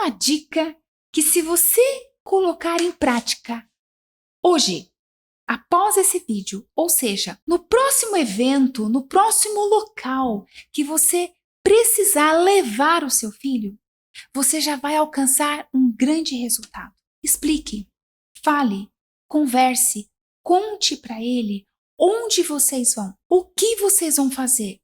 uma dica que, se você colocar em prática hoje, após esse vídeo, ou seja, no próximo evento, no próximo local que você precisar levar o seu filho, você já vai alcançar um grande resultado. Explique, fale, converse, conte para ele onde vocês vão, o que vocês vão fazer,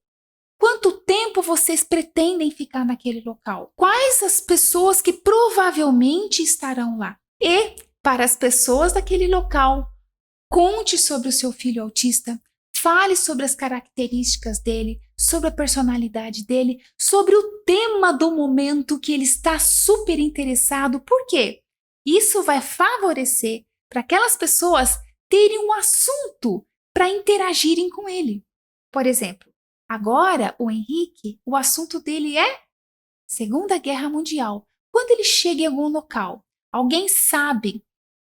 quanto tempo vocês pretendem ficar naquele local, quais as pessoas que provavelmente estarão lá. E, para as pessoas daquele local, conte sobre o seu filho autista, fale sobre as características dele, sobre a personalidade dele, sobre o tema do momento que ele está super interessado. Por quê? Isso vai favorecer para aquelas pessoas terem um assunto para interagirem com ele. Por exemplo, agora o Henrique, o assunto dele é Segunda Guerra Mundial. Quando ele chega em algum local, alguém sabe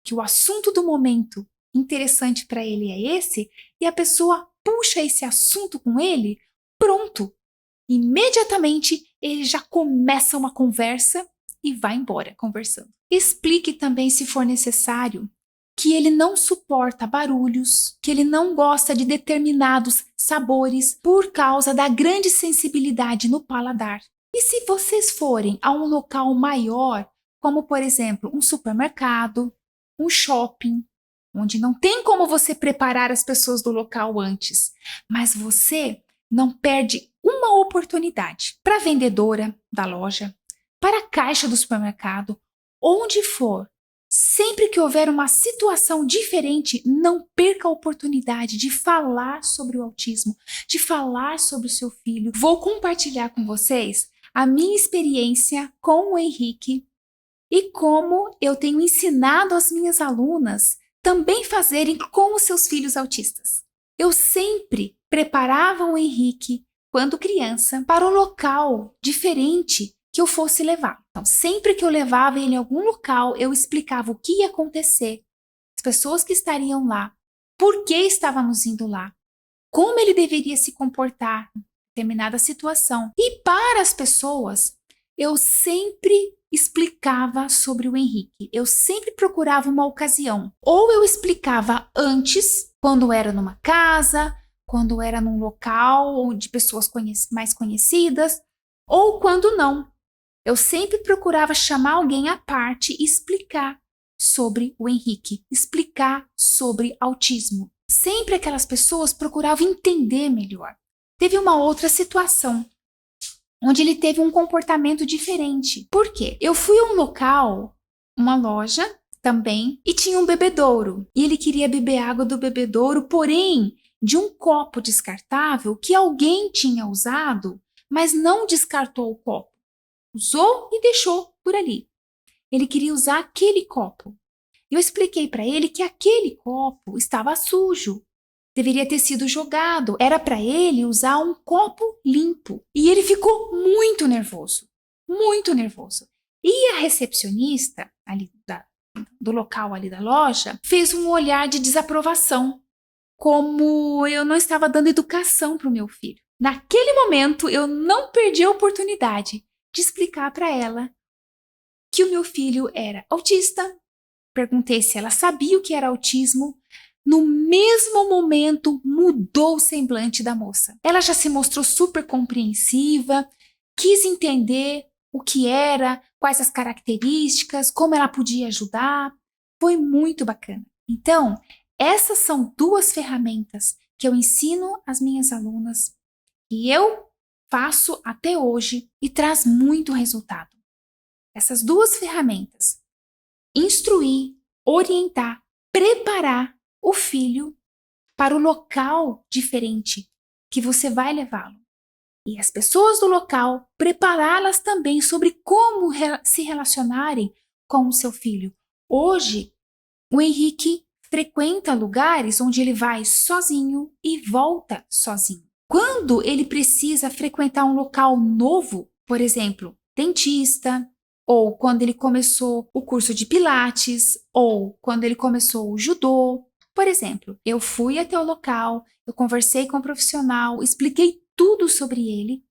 que o assunto do momento interessante para ele é esse, e a pessoa puxa esse assunto com ele, pronto. Imediatamente ele já começa uma conversa e vai embora conversando. Explique também, se for necessário, que ele não suporta barulhos, que ele não gosta de determinados sabores por causa da grande sensibilidade no paladar. E se vocês forem a um local maior, como por exemplo um supermercado, um shopping, onde não tem como você preparar as pessoas do local antes, mas você não perde uma oportunidade para a vendedora da loja, para a caixa do supermercado, onde for. Sempre que houver uma situação diferente, não perca a oportunidade de falar sobre o autismo, de falar sobre o seu filho. Vou compartilhar com vocês a minha experiência com o Henrique e como eu tenho ensinado as minhas alunas também fazerem com os seus filhos autistas. Eu sempre preparava o Henrique, quando criança, para um local diferente que eu fosse levar. Então, sempre que eu levava ele em algum local, eu explicava o que ia acontecer, as pessoas que estariam lá, por que estávamos indo lá, como ele deveria se comportar em determinada situação. E para as pessoas, eu sempre explicava sobre o Henrique. Eu sempre procurava uma ocasião. Ou eu explicava antes, quando era numa casa, quando era num local de pessoas mais conhecidas, ou quando não. Eu sempre procurava chamar alguém à parte e explicar sobre o Henrique, explicar sobre autismo. Sempre aquelas pessoas procuravam entender melhor. Teve uma outra situação onde ele teve um comportamento diferente. Por quê? Eu fui a um local, uma loja também, e tinha um bebedouro. E ele queria beber água do bebedouro, porém de um copo descartável que alguém tinha usado, mas não descartou o copo. Usou e deixou por ali. Ele queria usar aquele copo. Eu expliquei para ele que aquele copo estava sujo. Deveria ter sido jogado. Era para ele usar um copo limpo. E ele ficou muito nervoso. Muito nervoso. E a recepcionista ali do local ali da loja fez um olhar de desaprovação. Como eu não estava dando educação para o meu filho. Naquele momento, eu não perdi a oportunidade de explicar para ela que o meu filho era autista. Perguntei se ela sabia o que era autismo. No mesmo momento, mudou o semblante da moça. Ela já se mostrou super compreensiva, quis entender o que era, quais as características, como ela podia ajudar. Foi muito bacana. Então, essas são duas ferramentas que eu ensino às minhas alunas e eu faço até hoje e traz muito resultado. Essas duas ferramentas: instruir, orientar, preparar o filho para o local diferente que você vai levá-lo. E as pessoas do local, prepará-las também sobre como se relacionarem com o seu filho. Hoje, o Henrique frequenta lugares onde ele vai sozinho e volta sozinho. Quando ele precisa frequentar um local novo, por exemplo, dentista, ou quando ele começou o curso de pilates, ou quando ele começou o judô, por exemplo, eu fui até o local, eu conversei com o profissional, expliquei tudo sobre ele,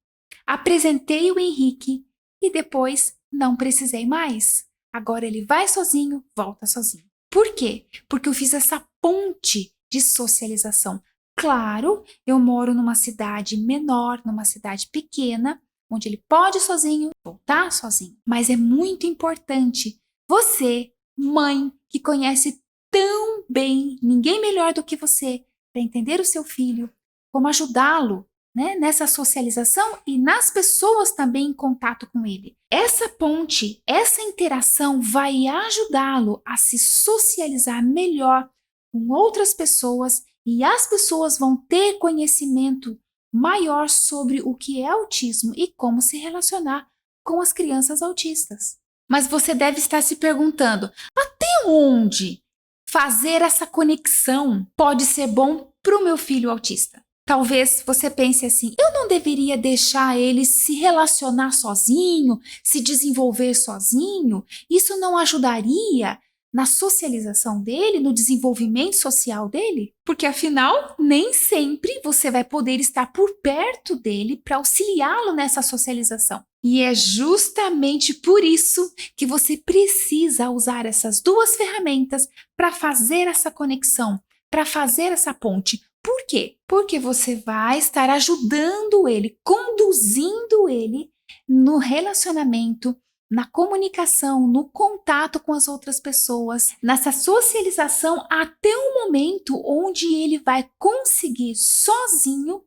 apresentei o Henrique e depois não precisei mais. Agora ele vai sozinho, volta sozinho. Por quê? Porque eu fiz essa ponte de socialização. Claro, eu moro numa cidade menor, numa cidade pequena, onde ele pode ir sozinho, voltar sozinho. Mas é muito importante você, mãe, que conhece tão bem, ninguém melhor do que você, para entender o seu filho, como ajudá-lo, né, nessa socialização e nas pessoas também em contato com ele. Essa ponte, essa interação vai ajudá-lo a se socializar melhor com outras pessoas e as pessoas vão ter conhecimento maior sobre o que é autismo e como se relacionar com as crianças autistas. Mas você deve estar se perguntando, até onde fazer essa conexão pode ser bom para o meu filho autista? Talvez você pense assim, eu não deveria deixar ele se relacionar sozinho, se desenvolver sozinho? Isso não ajudaria na socialização dele, no desenvolvimento social dele? Porque afinal, nem sempre você vai poder estar por perto dele para auxiliá-lo nessa socialização. E é justamente por isso que você precisa usar essas duas ferramentas para fazer essa conexão, para fazer essa ponte. Por quê? Porque você vai estar ajudando ele, conduzindo ele no relacionamento, na comunicação, no contato com as outras pessoas, nessa socialização até o momento onde ele vai conseguir sozinho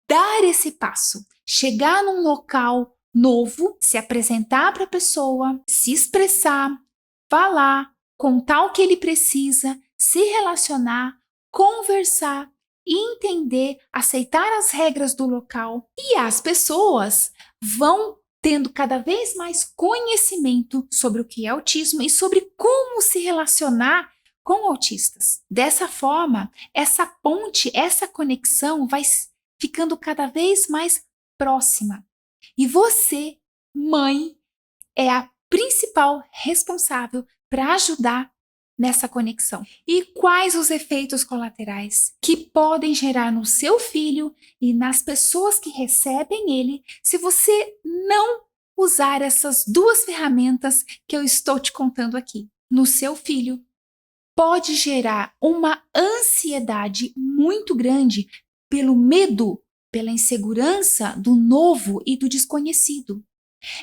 dar esse passo, chegar num local novo, se apresentar para a pessoa, se expressar, falar, contar o que ele precisa, se relacionar, conversar, entender, aceitar as regras do local. E as pessoas vão tendo cada vez mais conhecimento sobre o que é autismo e sobre como se relacionar com autistas. Dessa forma, essa ponte, essa conexão vai ficando cada vez mais próxima. E você, mãe, é a principal responsável para ajudar nessa conexão. E quais os efeitos colaterais que podem gerar no seu filho e nas pessoas que recebem ele se você não usar essas duas ferramentas que eu estou te contando aqui? No seu filho, pode gerar uma ansiedade muito grande pelo medo, pela insegurança do novo e do desconhecido.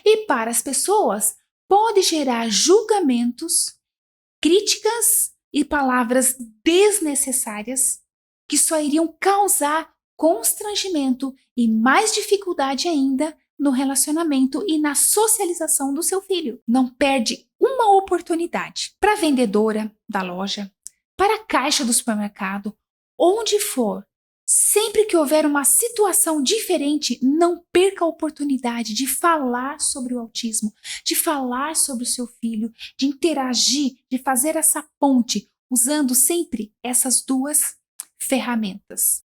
E para as pessoas, pode gerar julgamentos, críticas e palavras desnecessárias que só iriam causar constrangimento e mais dificuldade ainda no relacionamento e na socialização do seu filho. Não perde uma oportunidade. Para a vendedora da loja, para a caixa do supermercado, onde for, sempre que houver uma situação diferente, não perca a oportunidade de falar sobre o autismo, de falar sobre o seu filho, de interagir, de fazer essa ponte, usando sempre essas duas ferramentas.